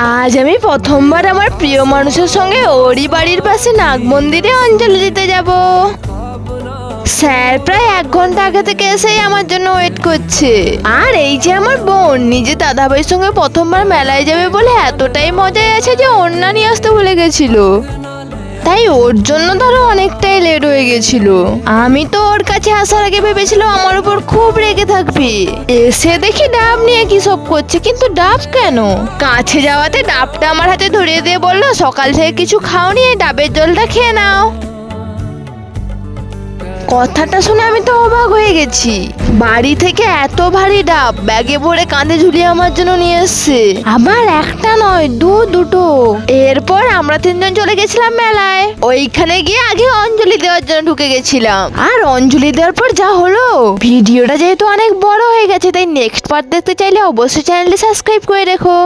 আজ আমি প্রথমবার আমার প্রিয় মানুষের সঙ্গে ওরই বাড়ির পাশে নাগ মন্দিরে অঞ্জলি দিতে যাব। স্যার প্রায় 1 ঘন্টা আগে থেকে এসেই আমার জন্য ওয়েট করছে। আর এই যে আমার বোন নিজে দাদাভাইয়ের সঙ্গে প্রথমবার মেলায় যাবে বলে এতটাই মজায় আছে যে ওড়না নিয়ে আসতে ভুলে গেছিল, তাই ওর জন্য ধরো অনেকটাই লেট হয়ে গেছিল। আমি তো ওর কাছে আসার আগে ভেবেছিলাম আমার উপর খুব রেগে থাকবে। এসে দেখি ডাব নিয়ে কি সব করছে, কিন্তু ডাব কেন? কাছে যাওয়াতে ডাবটা আমার হাতে ধরিয়ে দিয়ে বললো, সকাল থেকে কিছু খাওনি, এই ডাবের জলটা খেয়ে নাও। কথাটা শুনে আমি তো অবাক হয়ে গেছি। বাড়ি থেকে এত ভারী ডাব ব্যাগে ভরে কাঁধে ঝুলিয়ে আমার জন্য নিয়ে এসছে, আবার একটা নয় দুটো। এরপর আমরা 3 জন চলে গেছিলাম মেলায়। ওইখানে গিয়ে আগে অঞ্জলি দেওয়ার জন্য ঢুকে গেছিলাম। আর অঞ্জলি দেওয়ার পর যা হলো, ভিডিওটা যেহেতু অনেক বড় হয়ে গেছে, তাই নেক্সট পার্ট দেখতে চাইলে অবশ্যই চ্যানেলটি সাবস্ক্রাইব করে রেখো।